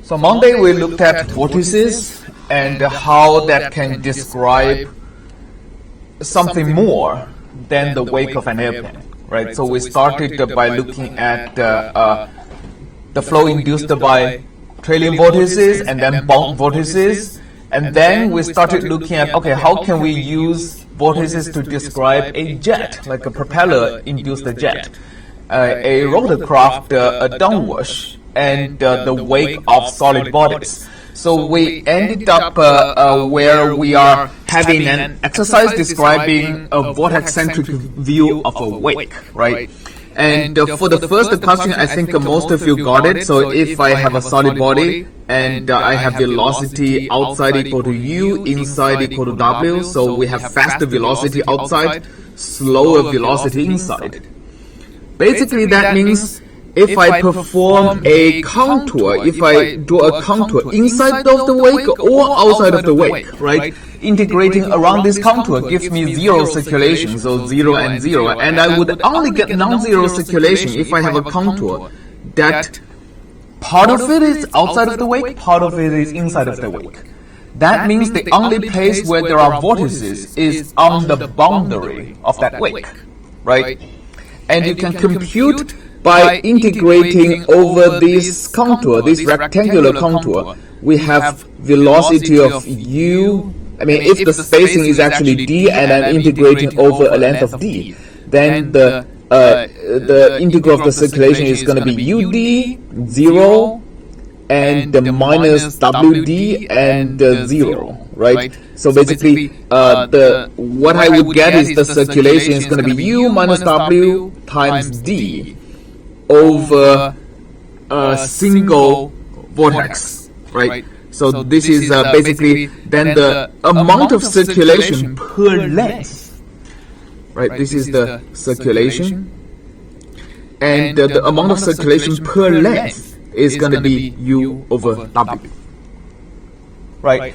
So Monday we looked at vortices and how that can describe something more than the wake of an airplane, right? So we started by looking at the flow induced by trailing vortices and then bound vortices, and then we started looking at, okay, how can we use vortices to describe a jet, like a propeller-induced jet, a rotorcraft, a downwash, and the wake of solid bodies. So we ended up where we are having an exercise describing a vortex-centric view of a wake, right? And for the first question, I think most of you got it. So if I have a solid body and I have velocity outside equal to u, inside equal to w, so we have faster velocity outside, slower velocity inside. Basically, that means if I perform a contour, if I draw a contour inside of the wake or outside of the wake, right? Integrating around this contour gives me zero circulation, so 0 and 0. And I would only get non-zero circulation if I have a contour that part of it is outside of the wake, part of it is inside of the wake. That means the only place where there are vortices is on the boundary of that wake, right? And you can compute by integrating over this contour, this rectangular contour. We have velocity of u. I mean, if the spacing is actually d and I'm integrating over a length of d, then the integral of the circulation is going to be ud 0 and minus wd and 0, right? So basically, what I would get is the circulation is going to be u minus w times d over a single vortex, right? So this is basically then the amount of circulation per length, right? This is the circulation, and the amount of circulation per length is going to be u over w, right?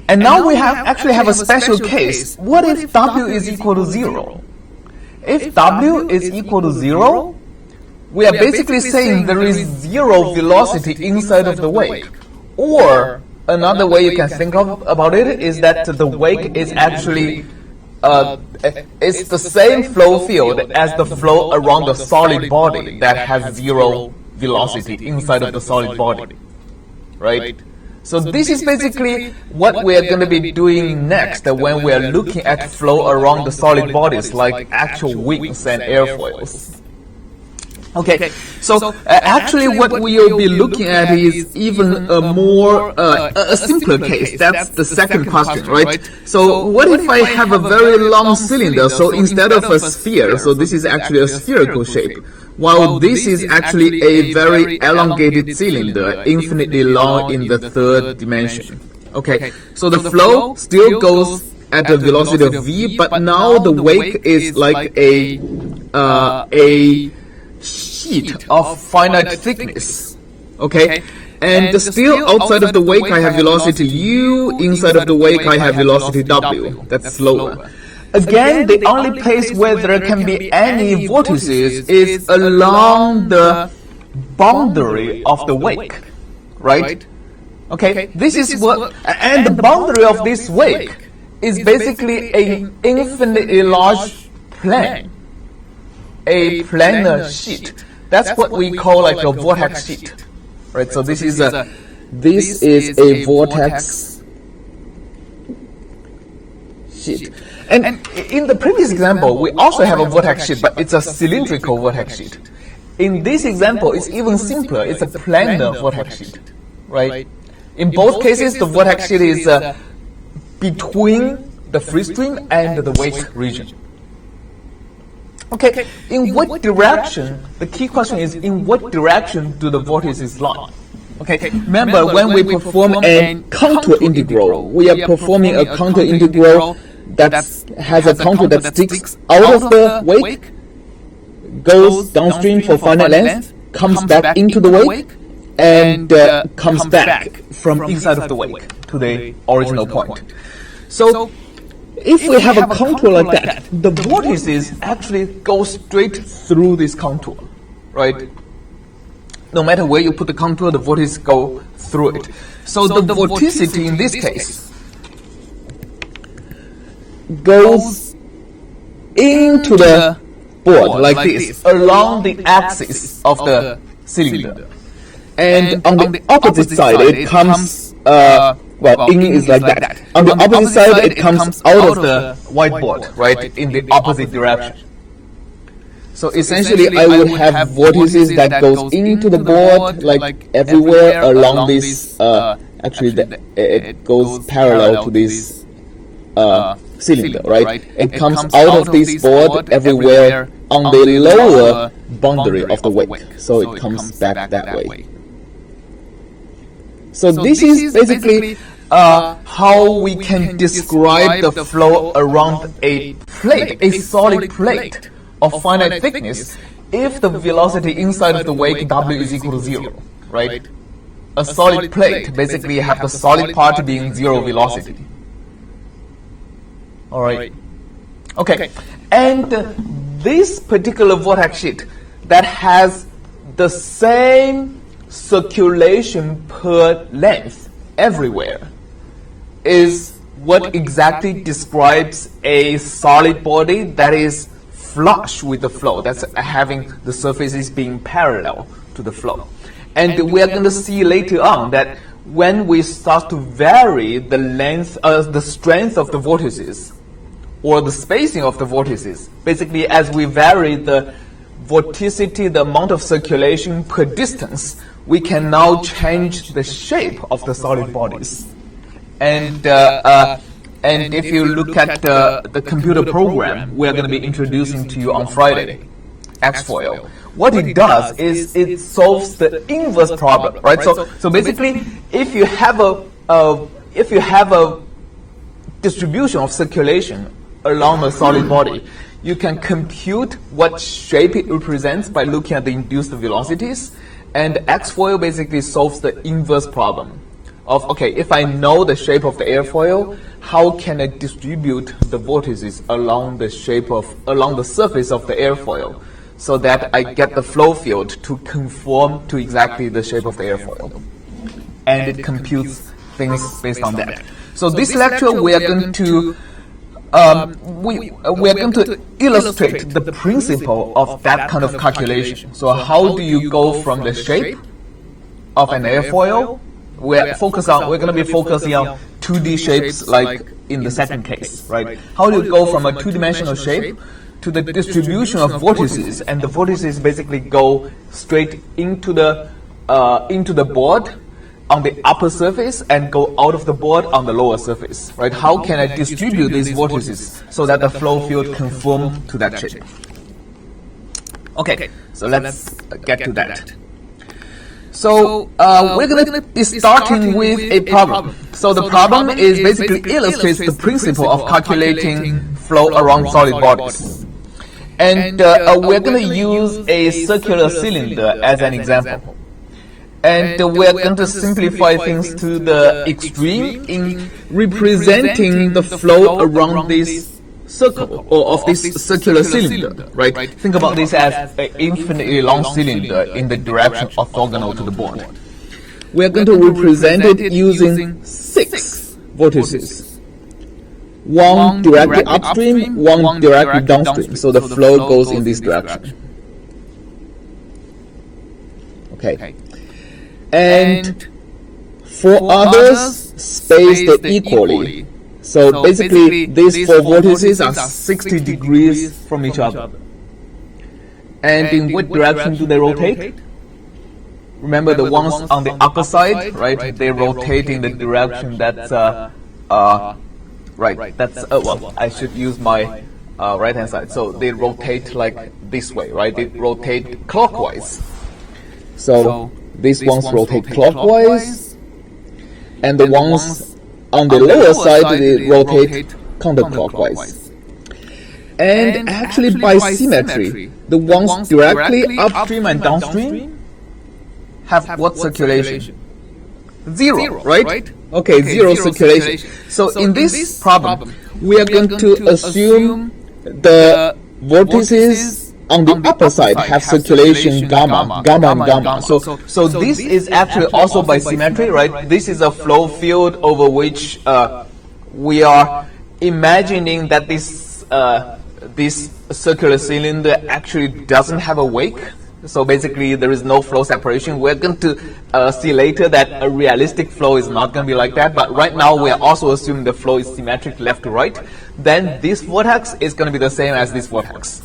And now we actually have a special case. What if w is equal to 0? If w is equal to 0, we are basically saying there is zero velocity inside of the wake. Or another way you can think about it is that the wake is actually it's the same flow field as the flow around the solid body that has zero velocity inside of the solid body, right? So this is basically what we are going to be doing next when we are looking at flow around the solid bodies like actual wings and airfoils. Okay, so actually what we will be looking at is even a more, a simpler case. That's the second question, right? So what if I have a very long cylinder? So instead of a sphere, so this is actually a spherical shape, while this is actually a very elongated cylinder, infinitely long in the third dimension. Okay, so the flow still goes at a velocity of v, but now the wake is like a sheet of finite thickness, okay? And still outside of the wake I have velocity u, inside of the wake I have velocity w, that's slower. Again, the only place where there can be any vortices is along the boundary of the wake, right? Okay, this is what, and the boundary of this wake is basically an infinitely large plane, a planar sheet. That's what we call like a vortex sheet, right? So this is a vortex sheet. And in the previous example, we also have a vortex sheet, but it's a cylindrical vortex sheet. In this example, it's even simpler. It's a planar vortex sheet, right? In both cases, the vortex sheet is between the free stream and the wake region. Okay, in what direction, the key question is, in what direction do the vortices lie? Okay, remember when we perform a contour integral, we are performing a contour integral that has a contour that sticks out of the wake, goes downstream for finite length, comes back into the wake, and comes back from inside of the wake to the original point. So if we have a contour like that, the vortices actually go straight through this contour, right? no matter where you put the contour, the vortices go through it. So the vorticity in this case goes into the board like this, along the axis of the cylinder. And on the opposite side, it comes, in is like that. On the opposite side, it comes out of the whiteboard, right, in the opposite direction. So essentially, I would have vortices that goes into the board, like everywhere along this, it goes parallel to this cylinder, right? It comes out of this board everywhere on the lower boundary of the wake. So it comes back that way. So this is basically how we can describe the flow around a plate, a solid plate of finite thickness, if the velocity inside of the wake W is equal to 0, right? A solid plate basically have the solid part being 0 velocity. Alright. Okay. And this particular vortex sheet that has the same circulation per length everywhere is what exactly describes a solid body that is flush with the flow, that's having the surfaces being parallel to the flow. And we are going to see later on that when we start to vary the length, the strength of the vortices, or the spacing of the vortices, basically as we vary the vorticity, the amount of circulation per distance, we can now change the shape of the solid bodies. And if you look at the computer program we are going to be introducing to you on Friday, Xfoil, what it does is it solves the inverse problem, right? So basically, if you have a distribution of circulation along a solid body, you can compute what shape it represents by looking at the induced velocities, and Xfoil basically solves the inverse problem of, okay, if I know the shape of the airfoil, how can I distribute the vortices along the surface of the airfoil so that I get the flow field to conform to exactly the shape of the airfoil, and it computes things based on that. So this lecture we are going to we are going to illustrate the principle of that kind of calculation. So how do you go from the shape of an airfoil? We're going to be focusing on 2D shapes, like in the second case, right? How do you go from a two-dimensional shape to the distribution of vortices, and the vortices basically go straight into the board on the upper surface and go out of the board on the lower surface, right? How can I distribute these vortices so that the flow field conform to that shape? Okay, so let's get to that. So we're going to be starting with a problem. So the problem is basically illustrates the principle of calculating flow around solid bodies. And we're going to use a circular cylinder as an example. And we're going to simplify things to the extreme in representing the flow around this circle, or of this circular cylinder, right? Think about this as an infinitely long cylinder in the direction orthogonal to the board. We're going to represent it using 6 vortices. One directly upstream, one directly downstream, so the flow goes in this direction. Okay. And for others, spaced equally. So basically, these 4 vortices are 60 degrees from each other. And in what direction do they rotate? Remember the ones on the upper side, right? They rotate in the direction that's, I should use my right-hand side. So they rotate like this way, right? They rotate clockwise. So these ones rotate clockwise, and the ones on the lower side they rotate counterclockwise. And actually by symmetry, the ones directly upstream and downstream have what circulation? 0, right? Okay, 0 circulation. So in this problem, we are going to assume the vortices on the upper side have circulation gamma and gamma. So this is actually also by symmetry, right? This is a flow field over which we are imagining that this circular cylinder actually doesn't have a wake. So basically, there is no flow separation. We're going to see later that a realistic flow is not going to be like that. But right now, we are also assuming the flow is symmetric left to right. Then this vortex is going to be the same as this vortex.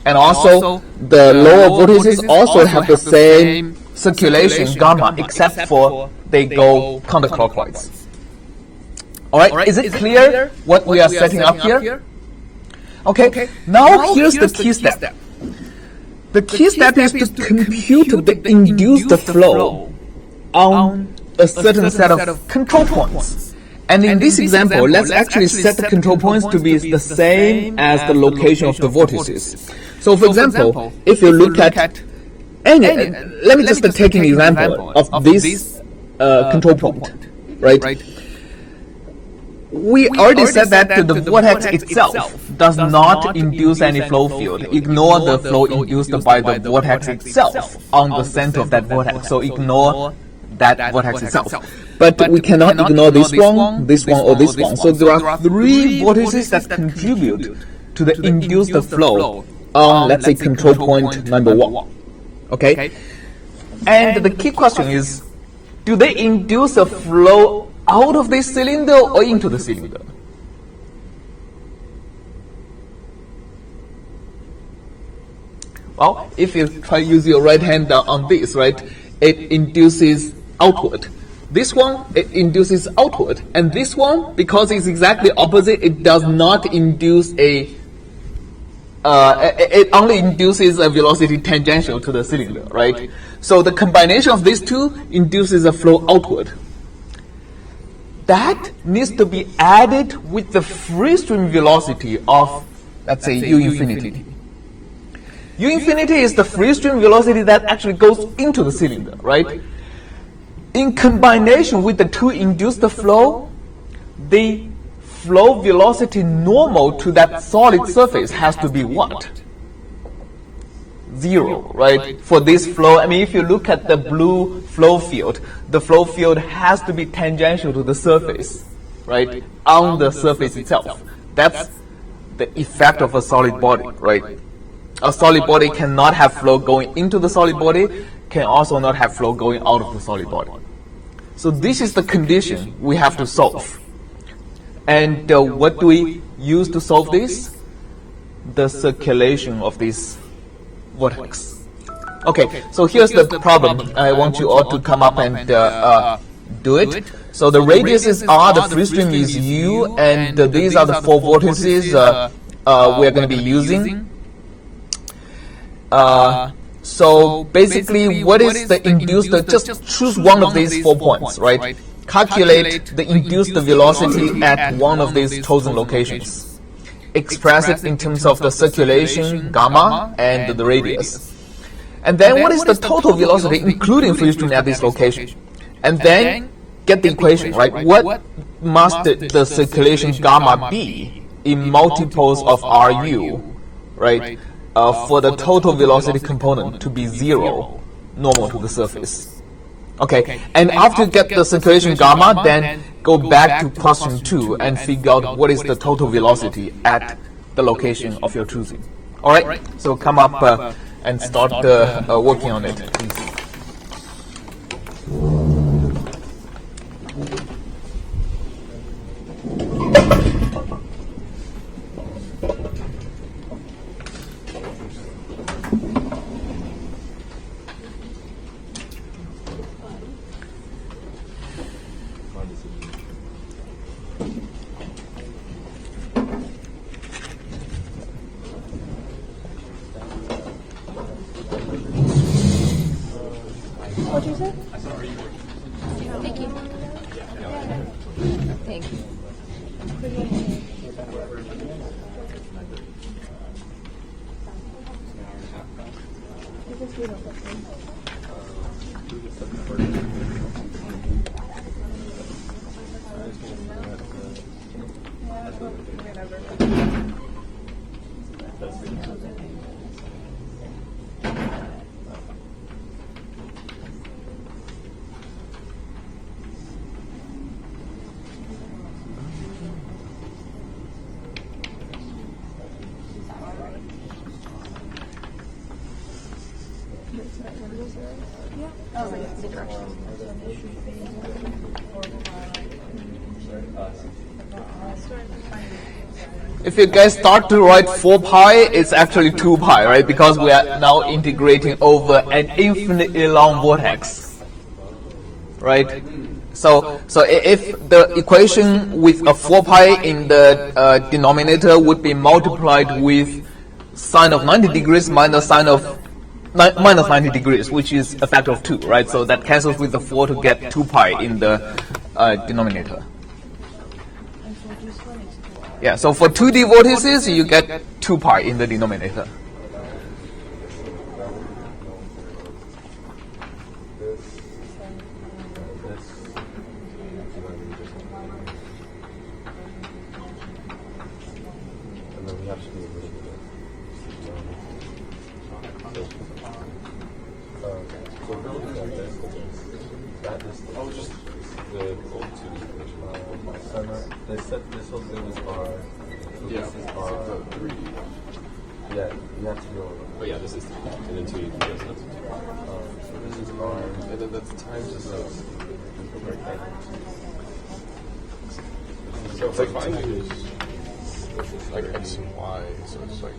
And also, the lower vortices also have the same circulation gamma, except for they go counterclockwise. All right, is it clear what we are setting up here? Okay, now here's the key step. The key step is to compute the induced flow on a certain set of control points. And in this example, let's actually set the control points to be the same as the location of the vortices. So for example, if you look at any, let me just take an example of this control point, right? We already said that the vortex itself does not induce any flow field. Ignore the flow induced by the vortex itself on the center of that vortex. So ignore that vortex itself. But we cannot ignore this one, or this one. So there are three vortices that contribute to the induced flow on, let's say, control point number 1. Okay? And the key question is, do they induce a flow out of this cylinder or into the cylinder? Well, if you try to use your right hand on this, right, it induces outward. This one, it induces outward. And this one, because it's exactly opposite, it does not induce it only induces a velocity tangential to the cylinder, right? So the combination of these two induces a flow outward. That needs to be added with the free stream velocity of, let's say, u infinity. U infinity is the free stream velocity that actually goes into the cylinder, right? In combination with the two induced flow, the flow velocity normal to that solid surface has to be what? 0, right? For this flow, I mean, if you look at the blue flow field, the flow field has to be tangential to the surface, right? On the surface itself. That's the effect of a solid body, right? A solid body cannot have flow going into the solid body, can also not have flow going out of the solid body. So this is the condition we have to solve. And what do we use to solve this? The circulation of this vortex. Okay, so here's the problem. I want you all to come up and do it. So the radiuses are, the free stream is u, and these are the 4 vortices we are going to be using. So basically, what is the induced, just choose one of these 4 points, right? Calculate the induced velocity at one of these chosen locations. Express it in terms of the circulation, gamma, and the radius. And then what is the total velocity, including free stream at this location? And then get the equation, right? What must the circulation gamma be in multiples of Ru, right? For the total velocity component to be 0, normal to the surface. Okay, and after you get the circulation gamma, then go back to question 2 and figure out what is the total velocity at the location of your choosing. Alright, so come up and start working on it, please. What did you say? Thank you. Thank you. Oh, like the direction. If you guys start to write 4 pi, it's actually 2 pi, right? Because we are now integrating over an infinitely long vortex, right? So if the equation with a 4 pi in the denominator would be multiplied with sine of 90 degrees minus sine of minus 90 degrees, which is a factor of 2, right? So that cancels with the 4 to get 2 pi in the denominator. Yeah, so for 2D vortices, you get 2 pi in the denominator. This whole thing is R. So this is R. 3. Yeah, you have to go. Oh yeah, this is 3. And then 2 you can go. So this is R. And then that's times this. So it's like like x and y, so it's like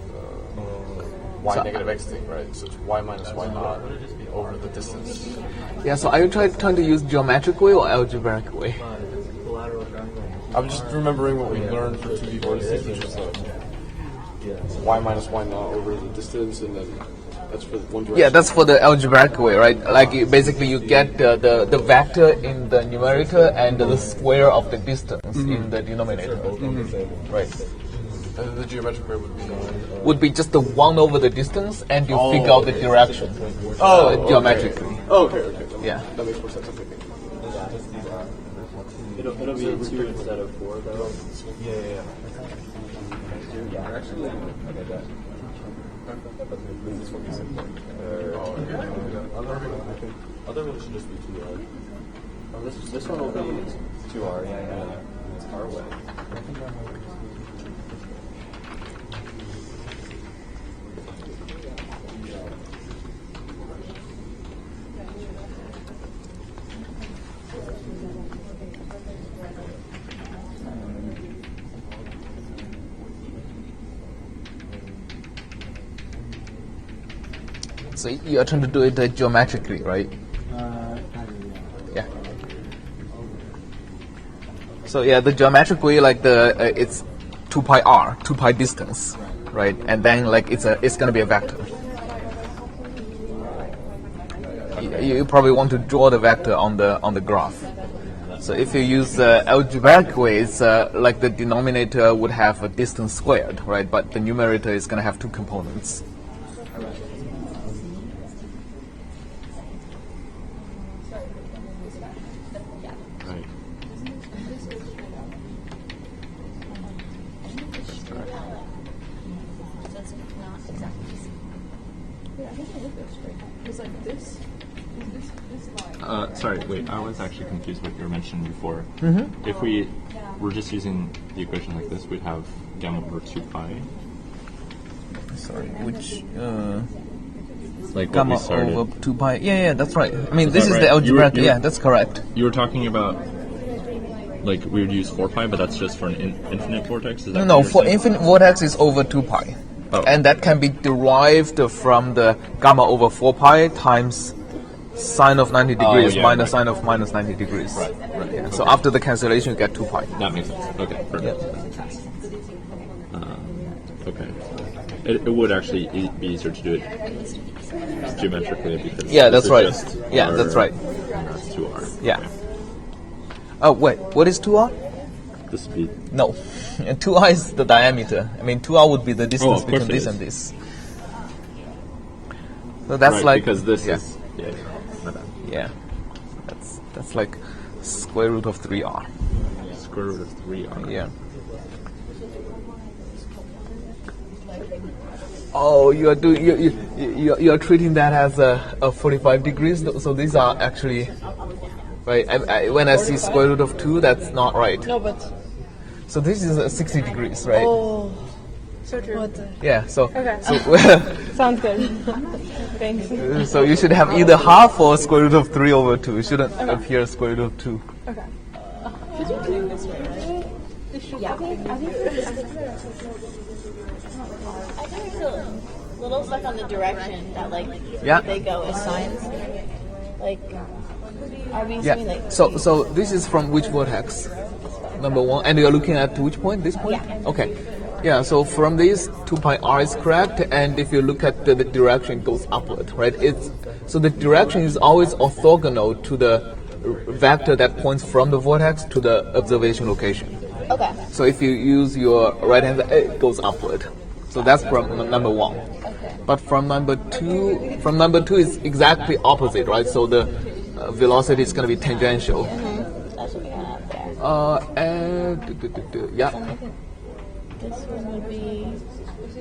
y negative x thing, right? So it's y minus y naught over the distance. Yeah, so are you trying to use geometric way or algebraic way? I'm just remembering what we learned for 2D vortices, which is y minus y naught over the distance, and then that's for one direction. Yeah, that's for the algebraic way, right? Like basically you get the vector in the numerator and the square of the distance in the denominator. Right. And the geometric way Would be just the 1 over the distance and you figure out the direction geometrically. Okay. Yeah. That makes more sense, I think. It'll be 2 instead of 4, though. Yeah. Actually, okay, that. Other one should just be 2R. Oh, this one will be 2R. Yeah. It's our way. So you are trying to do it geometrically, right? Yeah. So yeah, the geometric way, like it's 2 pi r, 2 pi distance, right? And then like it's gonna be a vector. You probably want to draw the vector on the graph. So if you use the algebraic way, it's like the denominator would have a distance squared, right? But the numerator is gonna have 2 components. Sorry, wait, I was actually confused with what you were mentioning before. If we were just using the equation like this, we'd have gamma over 2 pi. Sorry, which Like gamma what we started. over 2 pi. Yeah, that's right. I mean, Is this that is right? the algebraic. You were- Yeah, that's correct. You were talking about, like, we would use 4 pi, but that's just for an infinite vortex? Is that No, what you for were saying? infinite vortex is over 2 pi. Oh. And that can be derived from the gamma over 4 pi times sine of 90 degrees yeah, minus right. sine of minus 90 degrees. Right. Yeah. So after the cancellation, you get 2 pi. That makes sense. Okay, perfect. Yeah. That makes sense. Okay. It would actually be easier to do it geometrically because Yeah, this that's is right. just Yeah, R, that's right. and that's 2R. Yeah. Okay. Oh, wait, what is 2r? This would be No. 2r is the diameter. I mean, 2r would be the distance of course between it this is. and this. So that's right, like because this yeah. is my bad. Yeah. That's like square root of 3r. Square root of 3R. Yeah. Oh, you are doing you are treating that as a 45 degrees. So these are actually right. When I see square root of 2, that's not right. No, but So this is 60 degrees, right? oh, So true. Yeah, so Okay. so, Sounds good. Thanks. so you should have either half or square root of 3 over 2. It shouldn't appear square root of 2. Okay. I think it's a little stuck on the direction that Yeah. they go as signs. Like, are we Yeah. assuming like So this is from which vortex? Number 1. And you're looking at which point? This point? Yeah. Okay. Yeah, so from this 2 pi r is correct, and if you look at the direction, it goes upward, right? So the direction is always orthogonal to the vector that points from the vortex to the observation location. okay? So if you use your right hand, it goes upward. So that's from number 1. But from number 2 is exactly opposite, right? So the velocity is going to be tangential. That's what we have there. Yeah. This one would be.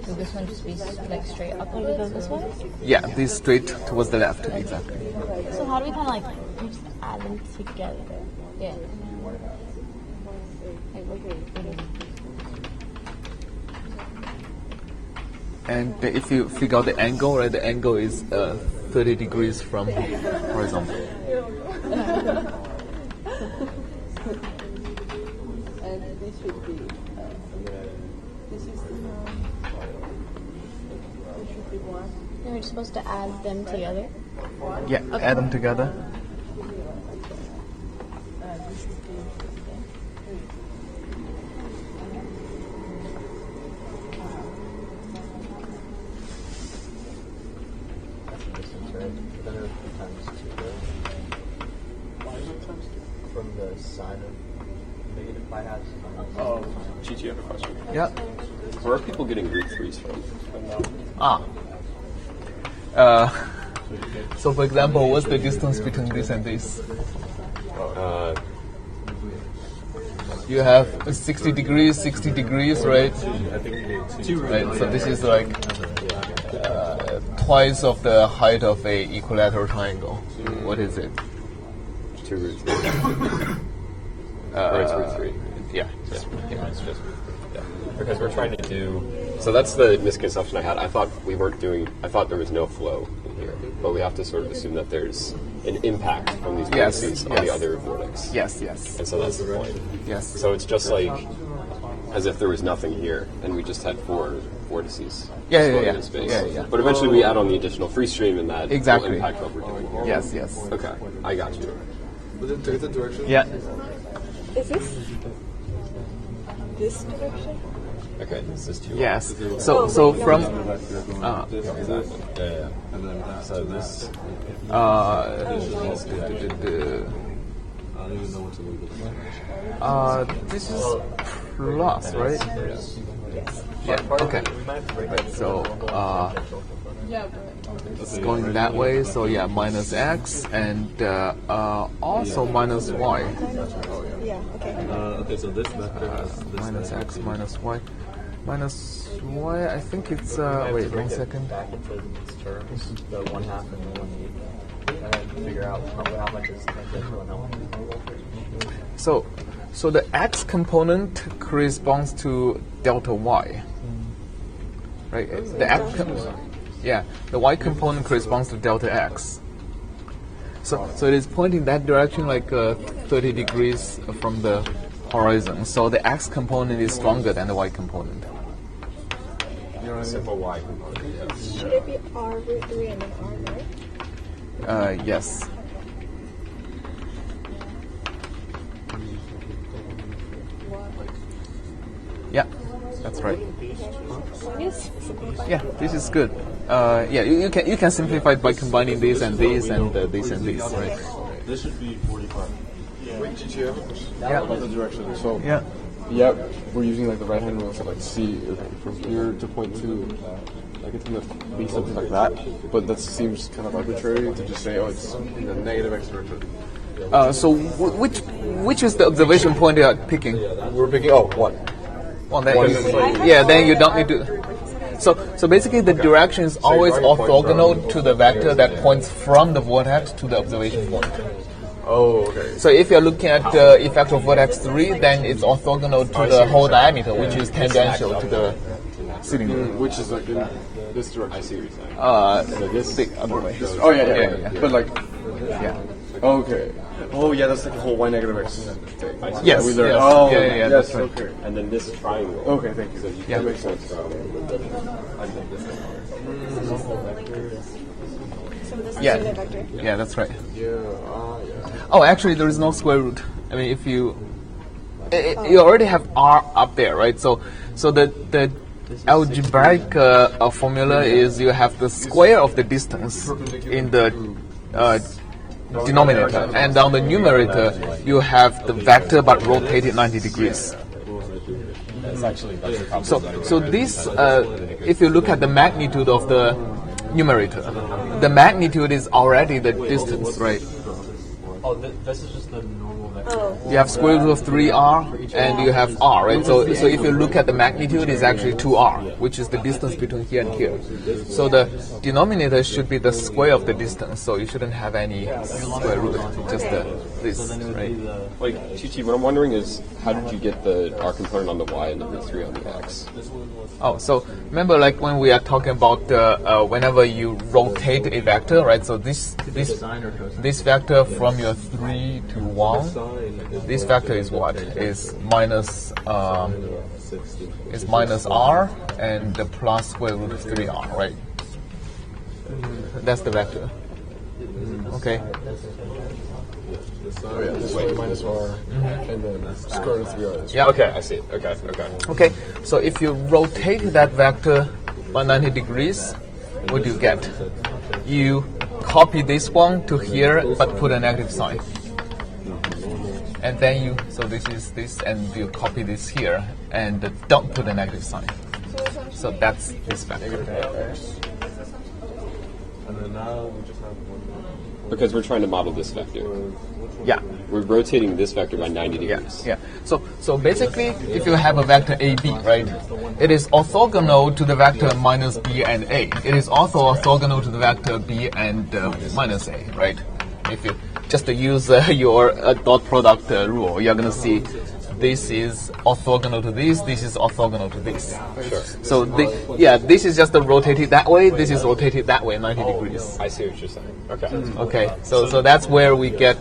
Would this one just be like straight up? Would it go this way? Yeah, this straight towards the left, exactly. So how do we kind of like we just add them together? Yeah. And if you figure out the angle, right, the angle is 30 degrees from horizontal. And this should be, this is the, this should be 1. And we're just supposed to add them together. Yeah, add them together. This is the, That's the distance, right? Then it would be times 2, right? Why is it times 2? From the sine of negative pi half. Oh, Chi, I have a question. Yeah. Where are people getting root 3s from? So for example, what's the distance between this and this? You have 60 degrees, right? I think you need 2. Right. So this is like twice of the height of a equilateral triangle. What is it? 2 root 3. Or it's root 3. Yeah. It's just because we're trying to do. So that's the misconception I had. I thought there was no flow in here, but we have to sort of assume that there's an impact from these Yes, vortices on yes. the other vortex. Yes. And so that's the point. Yes. So it's just like as if there was nothing here, and we just had 4 vortices Yeah, exploding yeah. in space. Yeah. But eventually we add on the additional free stream, and that Exactly. will impact what we're doing here. Yes. Okay, I got you. Was it the direction? Yeah. Is this direction? Okay, this is 2. Yes. So from Exactly. Yeah. So this. This is plus, right? Yeah. Okay. Right. So it's going that way. So yeah, minus x and also minus y. Yeah, okay. Okay, so this vector has this Minus x minus y. Minus y. I think it's wait 1 second. back into these terms, the 1/2 and the 1/8, and then figure out how much is tangential and how much. So the x component corresponds to delta y. Right? The y component corresponds to delta x. So it is pointing that direction like 30 degrees from the horizon. So the x component is stronger than the y component. Simple y component. Should it be R root 3 and then R, right? Yes. Yeah, that's right. Yes. Yeah, this is good. Yeah, you can simplify it by combining this and this and this and this, right? This should be 45. Wait, Chi, I have a question. Yeah. About the direction. So, Yeah. yeah, we're using like the right hand rule to like see from here to point 2. Like it's gonna be something like that, but that seems kind of arbitrary to just say, oh, it's in the negative x direction. So which is the observation point you are picking? We're picking one. Well, then One you, is like- yeah, then you don't need to. So basically, the direction is always orthogonal to the vector that points from the vortex to the observation point. Oh, okay. So if you're looking at the effect of vortex 3, then it's orthogonal to the whole diameter, which is tangential to the. cylinder. Which is like in this direction. I see what you're saying. So this the other way. Oh yeah. Yeah. But like, Yeah. okay. Oh yeah, that's like the whole y negative x thing. Yes. We learned. Yes. Oh Yeah, yes. that's right. Okay. And then this triangle. Okay. Thank you. Yeah. That makes sense. So this is Yeah. unit vector. Yeah, that's right. Yeah. Yeah. Oh, actually, there is no square root. I mean, if you you already have r up there, right? So the algebraic formula is you have the square of the distance in the denominator, and on the numerator you have the vector but rotated 90 degrees. So this, if you look at the magnitude of the numerator, the magnitude is already the distance, right? Oh, this is just the normal vector. Oh. You have square root of 3r and you have r, right? So if you look at the magnitude, it's actually 2r, which is the distance between here and here. So the denominator should be the square of the distance, so you shouldn't have any square root, just this, right? Like, Chi-Chi, what I'm wondering is, how did you get the r component on the y and the root 3 on the x? Oh, so remember, like when we are talking about whenever you rotate a vector, right? So this vector from your 3 to 1, this vector is what? Is minus r and the plus square root of 3r, right? That's the vector. Okay. Oh yeah. This way minus r and then square root of 3r. Yeah. Okay, I see. Okay. Okay. So if you rotate that vector 190 degrees, what do you get? You copy this one to here, but put a negative sign. And then so this is this, and you copy this here, and don't put a negative sign. So that's this vector. And then now we just have one more. Because we're trying to model this vector. Yeah. We're rotating this vector by 90 Yeah, degrees. yeah. So basically, if you have a vector AB, right, it is orthogonal to the vector minus B and A. It is also orthogonal to the vector B and minus A, right? If you just use your dot product rule, you're gonna see this is orthogonal to this is orthogonal to this. Sure. So this is just rotated that way, this is rotated that way, 90 degrees. I see what you're saying. Okay. Okay, so that's where we get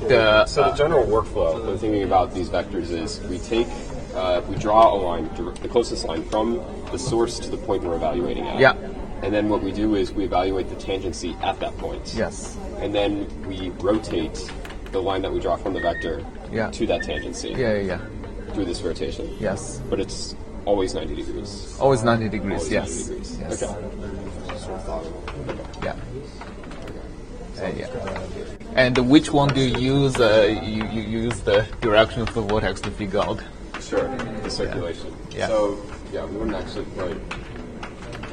So the general workflow when thinking about these vectors is we draw a line, the closest line from the source to the point we're evaluating at. Yeah. And then what we do is we evaluate the tangency at that point. Yes. And then we rotate the line that we draw from the vector Yeah. to that tangency Yeah. through this rotation. Yes. But it's always 90 degrees. Always 90 degrees, Always yes. 90 degrees. Yes. Okay. Yeah. Yeah. And which one do you use? You use the direction of the vortex to figure out. Sure. The circulation. Yeah. So, yeah, we wouldn't actually put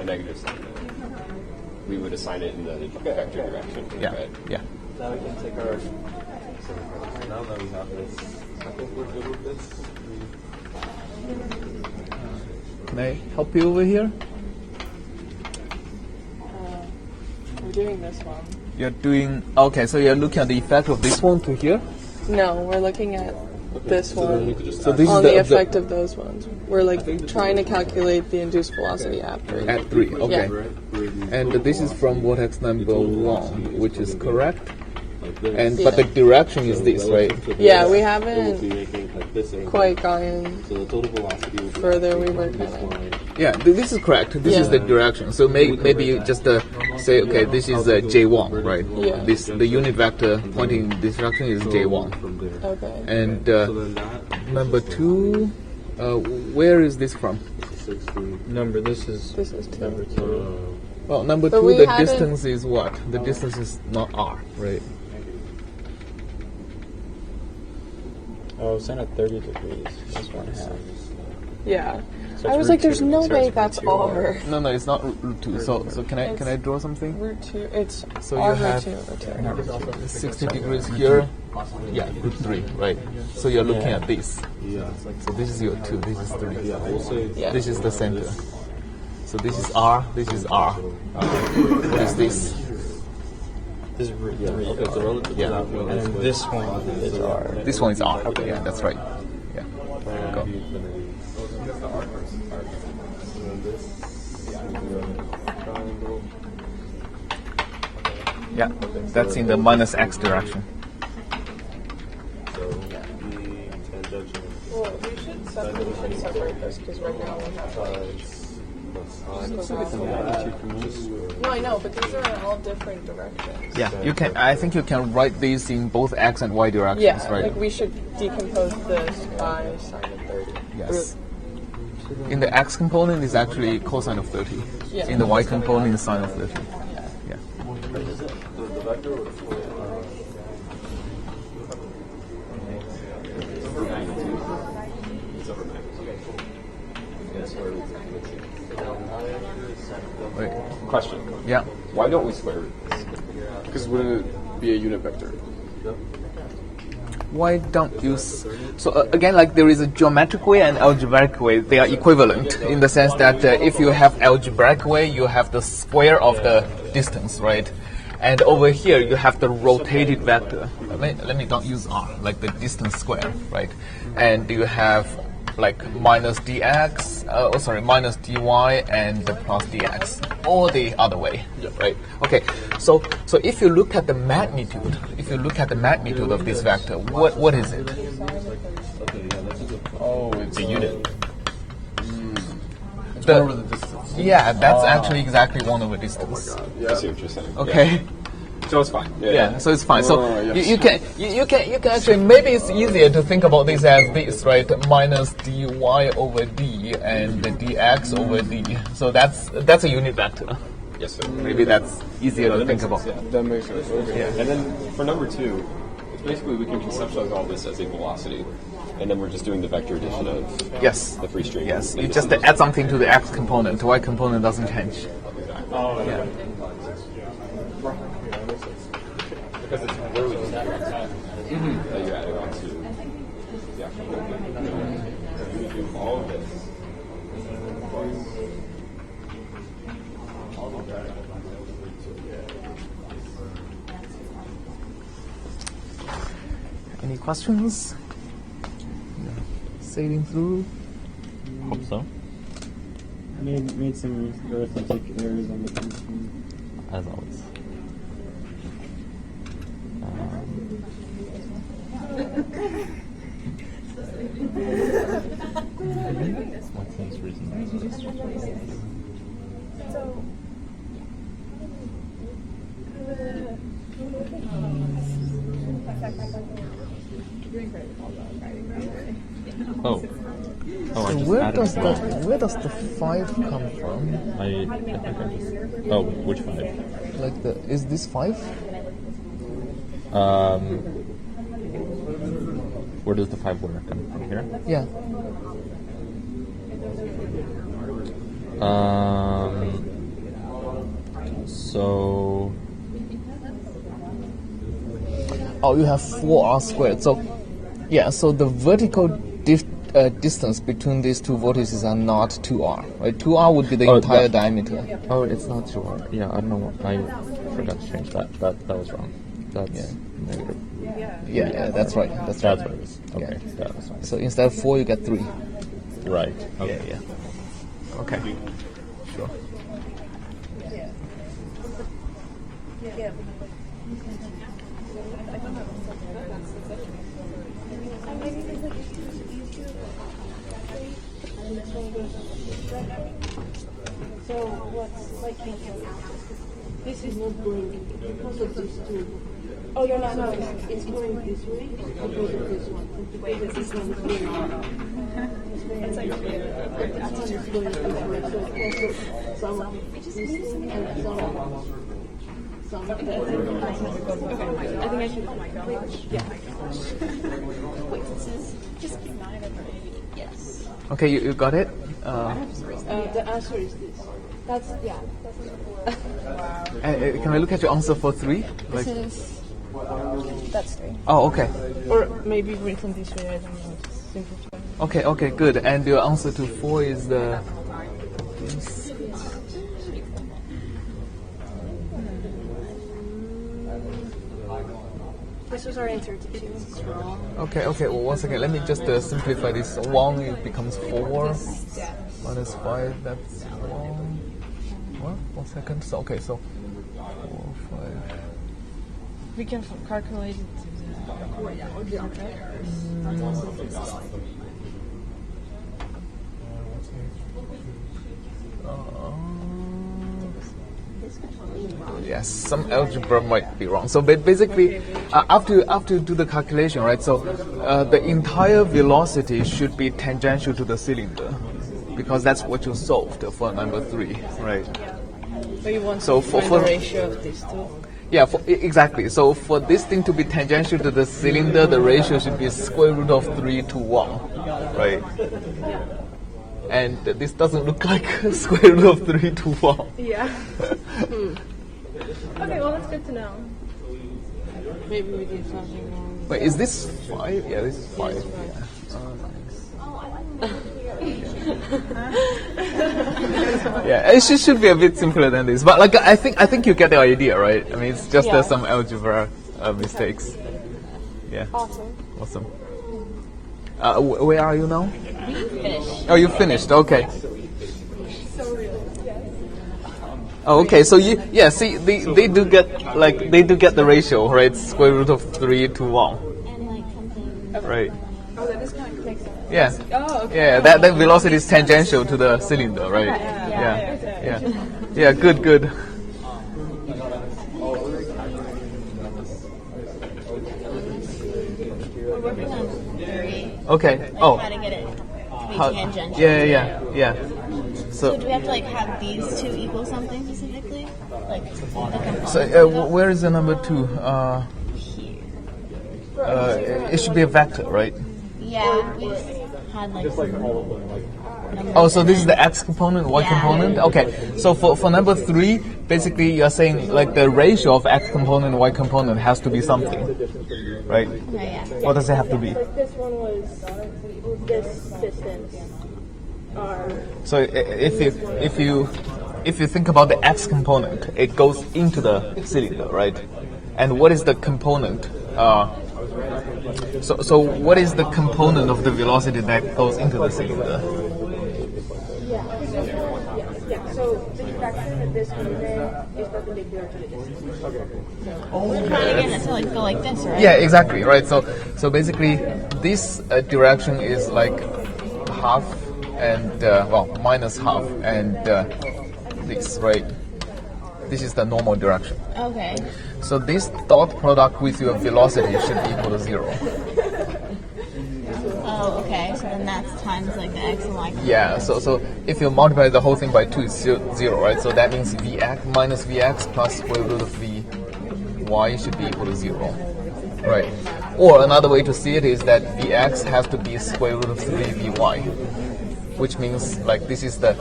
a negative sign there. We would assign it in the vector direction. Yeah. Right? Yeah. Now we can take our. Now that we have this, I think we're good with this. Can I help you over here? We're doing this one. You're doing okay. So you're looking at the effect of this one to here. No, we're looking at this one So this on is the effect of those ones. We're like trying to calculate the induced velocity after. at 3. Okay. Yeah. And this is from vortex number 1, which is correct. And but the direction is this, right? Yeah, we haven't quite gotten So the total velocity will be further. We were kind of. Yeah, this is correct. This is the direction. So maybe you just say, okay, this is J1, right? Yeah. The unit vector pointing in this direction is J1. Okay. And number 2, where is this from? this is This is 2. Well, number But 2, we the haven't- distance is what? The distance is not R, right? Oh, it's at 30 degrees. Just 1/2. Yeah. So I it's was root like, there's two. no So way it's that's root two R. No, it's not root 2. So can I draw something? Root 2. It's So R you root have 2 over 2. 60 degrees here. Yeah, root 3, right? So you're looking at this. So this is your 2, this is 3. Yeah. This is the center. So this is R, this is R. What is this? This is root 3. Okay, so relative Yeah. to that one, And this one is R. This one is R. Okay, yeah, that's right. Yeah. Go. triangle. Yeah, that's in the minus x direction. So the tangential Well, we should separate this because right now we have No, I know, but these are in all different directions. Yeah, you can. I think you can write these in both x and y directions, Yeah, right? like we should decompose this by sine of 30. Yes. In the x component is actually cosine of 30. Yeah. In the y component is sine of 30. Yeah. the vector or the floor? Wait. Question. Yeah. Why don't we square root this? Because wouldn't it be a unit vector? Why don't you? So again, like there is a geometric way and algebraic way. They are equivalent in the sense that if you have algebraic way, you have the square of the distance, right? And over here, you have the rotated vector. Let me don't use r, like the distance square, right? And you have like minus dx, minus dy and the plus dx, or the other way, right? Okay, so if you look at the magnitude, of this vector, what is it? Oh, it's A unit. It's 1 over the distance. Yeah, that's actually exactly 1 over distance. I see what you're saying. Okay. Yeah. So it's fine. Yeah, so it's fine. So yes. you can actually, maybe it's easier to think about this as this, right? Minus dy over d and the dx over d. So that's a unit vector. Yes, sir. Maybe that's easier to think about. That makes sense. Okay. Yeah. And then for number 2, it's basically we can conceptualize all this as a velocity, and then we're just doing the vector addition of Yes. the free stream. Yes. You just add something to the x component. The y component doesn't change. Yeah. Because it's literally just that you're adding on to the actual vector. You do all of this. Any questions? Sailing through. Hope so. Made some arithmetic errors on the function. As always. What seems reasonable? Oh, I So just where added does five. where does the 5 come from? I think I just. Oh, which 5? Like is this 5? Where does the 5 work? Come from here? Yeah. So Oh, you have 4r squared. So yeah, so the vertical distance between these two vortices are not 2r, right? 2r would be the entire diameter. oh, it's not 2r. Yeah, I don't know. I forgot to change that. That was wrong. That's negative. Yeah, that's right. That's That's right. what it is. Okay, that was fine. So instead of 4, you get 3. Right. Okay. Yeah. Okay. Sure. So what's like this is not going because of these two. Oh, you're not. No, it's going this way because of this one. Because this one is going. It's like it's going this way. So also some of this and some. I think I should. Oh my gosh. Yeah. Wait, this is just 9 over 8. Yes. Okay, you got it? The answer is this. That's yeah. Can I look at your answer for 3? Like, That's 3. oh, okay. Or maybe written this way, I don't know. Simplify. Okay, good. And your answer to 4 is the... This was our answer to 2. It's wrong. Okay, well, one second. Let me just simplify this. 1 it becomes 4. Minus 5, that's 1. 1 second. So okay, so 4, 5. We can calculate it. Yes, some algebra might be wrong. So basically, after you do the calculation, right? So the entire velocity should be tangential to the cylinder, because that's what you solved for number 3, right? But you want So to for find the ratio of these two. Yeah, exactly. So for this thing to be tangential to the cylinder, the ratio should be square root of 3 to 1, right? And this doesn't look like square root of 3 to 1. Yeah. Okay, well, that's good to know. Maybe we did something wrong. Wait, is this 5? Yeah, this is 5. Yeah. Yeah, it should be a bit simpler than this, but like I think you get the idea, right? I mean, it's just some algebra mistakes. Yeah. Awesome. Where are you now? Finished. Oh, you finished. Okay. Oh, okay. So see, they do get the ratio, right? Square root of 3 to 1. Right. Oh, that is kind of makes sense. Yeah. Oh, okay. Yeah, that velocity is tangential to the cylinder, right? Yeah. Good. We're working on 3. Okay. How to get it to be tangential. Yeah. So do we have to have these two equal something specifically? Where is the number 2? It should be a vector, right? Yeah, we've had Oh, so this is the x component, y component? Okay, so for number 3, basically you're saying the ratio of x component and y component has to be something, right? Yeah. What does it have to be? Like this one was this distance. So if you think about the x component, it goes into the cylinder, right? And what is the component? So what is the component of the velocity that goes into the cylinder? Yeah. So the fraction of this one there is perpendicular to this. We're trying to get it to go like this, right? Yeah, exactly, right? So basically, this direction is half and minus half, and this, right? This is the normal direction. Okay. So this dot product with your velocity should equal to 0. Oh, okay. So then that's times the x and y. Yeah. So if you multiply the whole thing by 2, it's 0, right? So that means Vx minus Vx plus square root of Vy should be equal to 0, right? Or another way to see it is that Vx has to be square root of 3 Vy, which means this is the.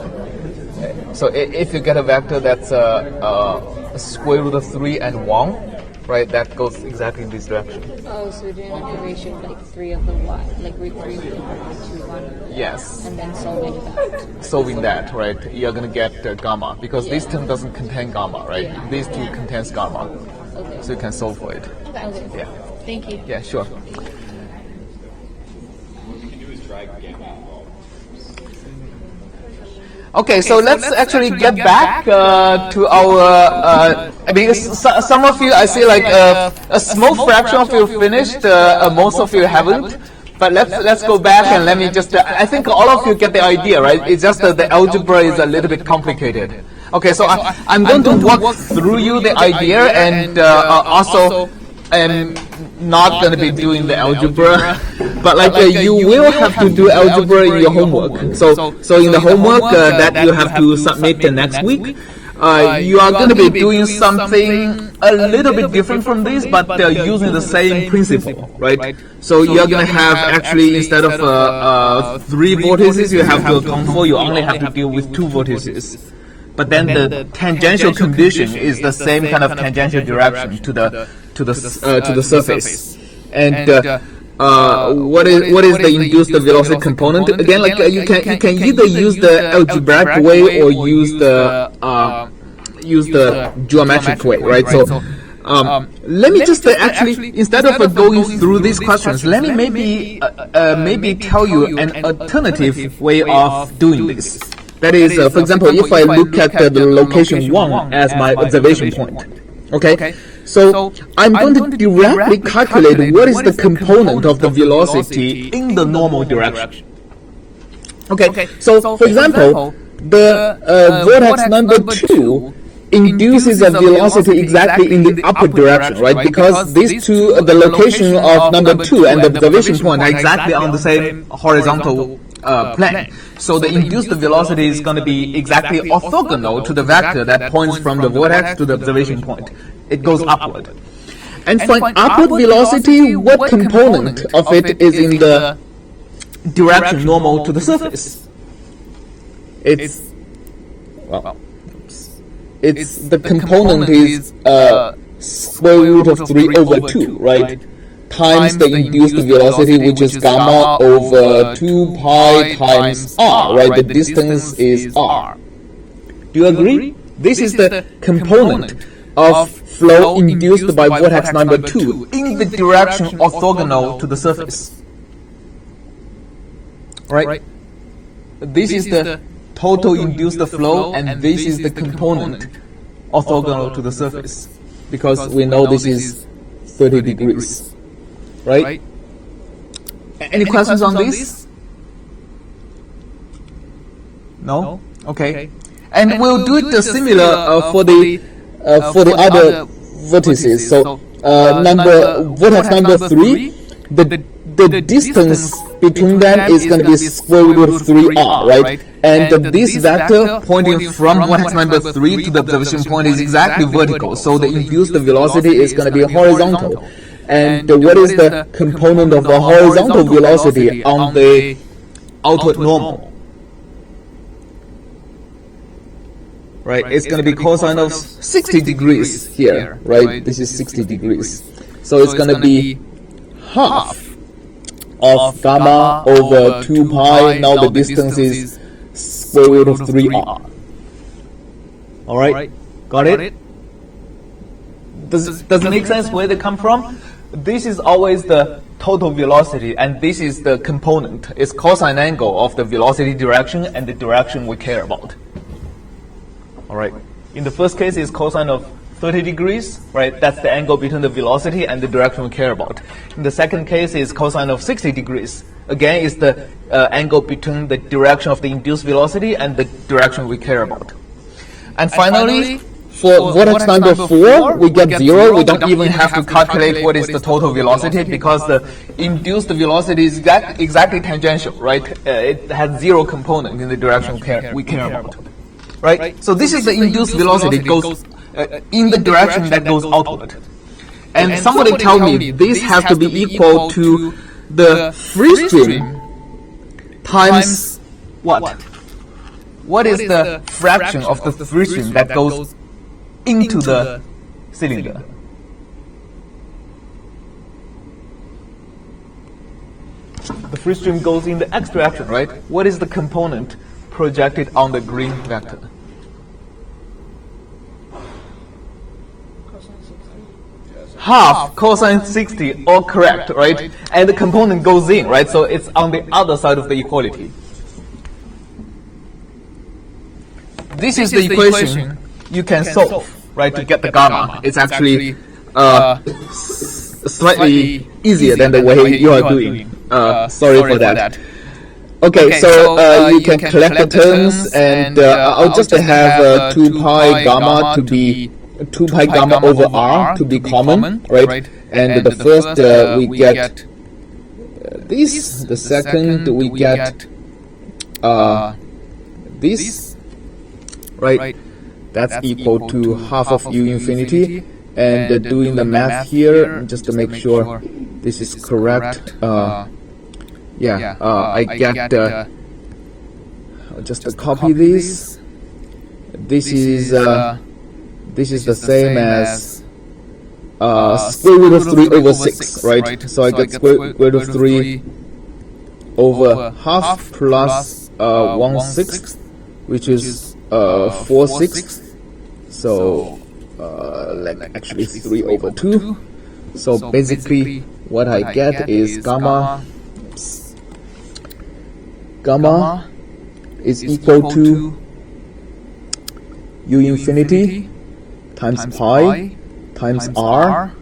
So if you get a vector that's a square root of 3 and 1, right, that goes exactly in this direction. Oh, so we're doing a ratio of 3 of the y, root 3 to 1. Yes. And then solving that. Solving that, right, you're going to get gamma, because this term doesn't contain gamma, right? Yeah. These two contains gamma. Okay. So you can solve for it. Okay. Yeah. Thank you. Yeah, sure. What we can do is drag gamma involved. Okay, so let's actually get back to our. Some of you, I see a small fraction of you finished. Most of you haven't. But let's go back and let me just. I think all of you get the idea, right? It's just that the algebra is a little bit complicated. Okay, so I'm going to walk through you the idea, and also I'm not going to be doing the algebra, but you will have to do algebra in your homework. So in the homework that you have to submit next week, you are going to be doing something a little bit different from this, but using the same principle, right? So you're going to have actually, instead of 3 vortices you have to account for, you only have to deal with 2 vortices. But then the tangential condition is the same kind of tangential direction to the surface. And what is the induced velocity component? Again, you can either use the algebraic way or use the geometric way, right? So let me just actually, instead of going through these questions, let me maybe tell you an alternative way of doing this. That is, for example, if I look at the location 1 as my observation point, okay? So I'm going to directly calculate what is the component of the velocity in the normal direction. Okay, so for example, the vortex number 2 induces a velocity exactly in the upper direction, right? Because these two, the location of number 2 and the observation point are exactly on the same horizontal plane. So the induced velocity is going to be exactly orthogonal to the vector that points from the vortex to the observation point. It goes upward. And for an upward velocity, what component of it is in the direction normal to the surface? It's, well, it's the component is square root of 3 over 2, right? Times the induced velocity, which is gamma over 2 pi times r, right? The distance is r. Do you agree? This is the component of flow induced by vortex number 2 in the direction orthogonal to the surface. Right? This is the total induced flow, and this is the component orthogonal to the surface, because we know this is 30 degrees. Right? Any questions on this? No? Okay. And we'll do it similar for the other vertices. So vortex number 3, the distance between them is going to be square root of 3r, right? And this vector pointing from vortex number 3 to the observation point is exactly vertical. So the induced velocity is going to be horizontal. And what is the component of the horizontal velocity on the outward normal? Right, it's going to be cosine of 60 degrees here, right? This is 60 degrees. So it's going to be half of gamma over 2 pi. Now the distance is square root of 3r. Alright, got it? Does it make sense where they come from? This is always the total velocity, and this is the component. It's cosine angle of the velocity direction and the direction we care about. Alright, in the first case is cosine of 30 degrees, right? That's the angle between the velocity and the direction we care about. In the second case is cosine of 60 degrees. Again, is the angle between the direction of the induced velocity and the direction we care about. And finally, for vortex number 4, we get 0. We don't even have to calculate what is the total velocity, because the induced velocity is exactly tangential, right? It has 0 component in the direction we care about. Right? So this is the induced velocity. It goes in the direction that goes outward. And somebody tell me this has to be equal to the free stream times what? What is the fraction of the free stream that goes into the cylinder? The free stream goes in the x direction, right? What is the component projected on the green vector? Half cosine 60, all correct, right? And the component goes in, right? So it's on the other side of the equality. This is the equation you can solve, right, to get the gamma. It's actually slightly easier than the way you are doing. Sorry for that. Okay, so you can collect the terms, and I'll just have 2 pi gamma to be 2 pi gamma over r to be common, right? And the first we get this, the second we get this, right? That's equal to half of u infinity. And doing the math here, just to make sure this is correct, I get, just to copy this, this is the same as square root of 3 over 6, right? So I get square root of 3 over half plus 1/6, which is 4/6. So actually 3 over 2. So basically what I get is gamma is equal to u infinity times pi times r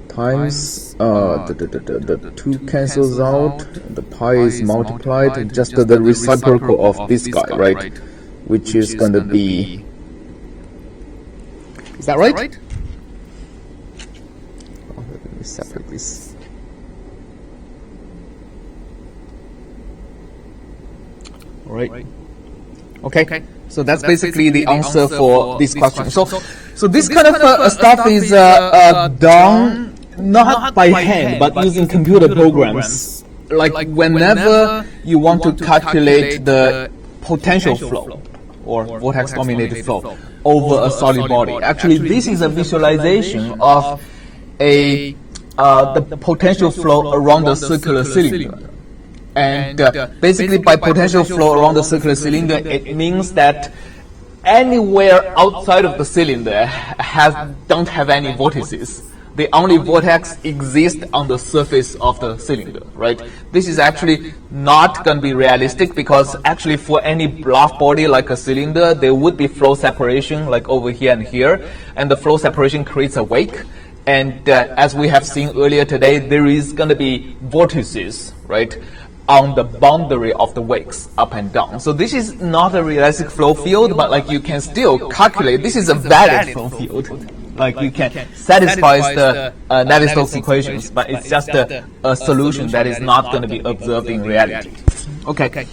times the 2 cancels out, the pi is multiplied, just the reciprocal of this guy, right? Which is going to be, is that right? Oh, let me separate this. All right. Okay. So that's basically the answer for this question. So this kind of stuff is done not by hand, but using computer programs. Like whenever you want to calculate the potential flow or vortex-dominated flow over a solid body. Actually, this is a visualization of the potential flow around the circular cylinder. And basically, by potential flow around the circular cylinder, it means that anywhere outside of the cylinder don't have any vortices. The only vortex exists on the surface of the cylinder, right? This is actually not going to be realistic because actually for any bluff body like a cylinder, there would be flow separation like over here and here, and the flow separation creates a wake. And as we have seen earlier today, there is going to be vortices, right, on the boundary of the wakes up and down. So this is not a realistic flow field, but like you can still calculate. This is a valid flow field. Like you can satisfy the Navier-Stokes equations, but it's just a solution that is not going to be observed in reality. Okay.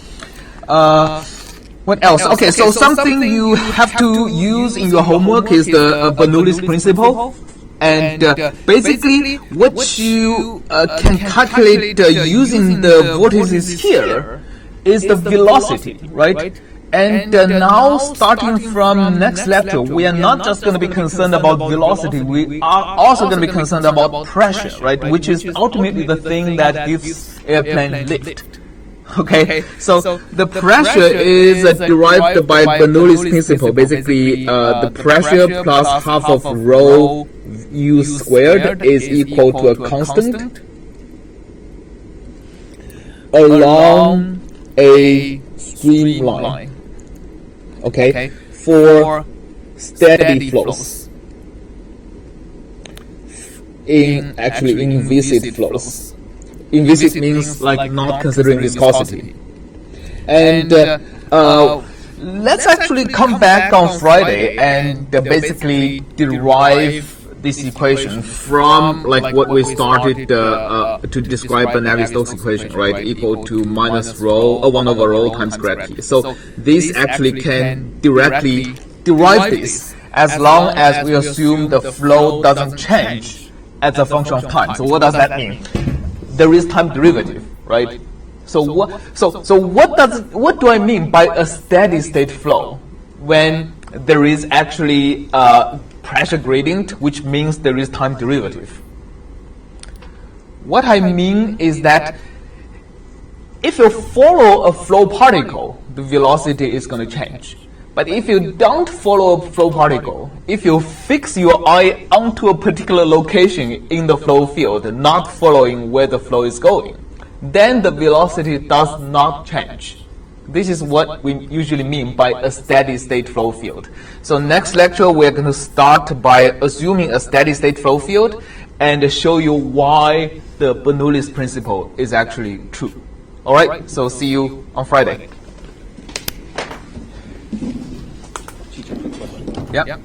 What else? Okay, so something you have to use in your homework is the Bernoulli's principle. And basically, what you can calculate using the vortices here is the velocity, right? And now, starting from next lecture, we are not just going to be concerned about velocity, we are also going to be concerned about pressure, right? Which is ultimately the thing that gives airplane lift. Okay, so the pressure is derived by Bernoulli's principle. Basically, the pressure plus half of rho u squared is equal to a constant along a streamline. Okay, for steady flows. In viscid flows. Inviscid means like not considering viscosity. And let's actually come back on Friday and basically derive this equation from like what we started to describe the Navier-Stokes equation, right? Equal to minus rho, 1 over rho times grad P. So this actually can directly derive this as long as we assume the flow doesn't change as a function of time. So what does that mean? There is time derivative, right? So what do I mean by a steady state flow when there is actually pressure gradient, which means there is time derivative? What I mean is that if you follow a flow particle, the velocity is going to change. But if you don't follow a flow particle, if you fix your eye onto a particular location in the flow field, not following where the flow is going, then the velocity does not change. This is what we usually mean by a steady state flow field. So next lecture, we're going to start by assuming a steady state flow field and show you why the Bernoulli's principle is actually true. All right, so see you on Friday. Teacher, quick question. Yeah.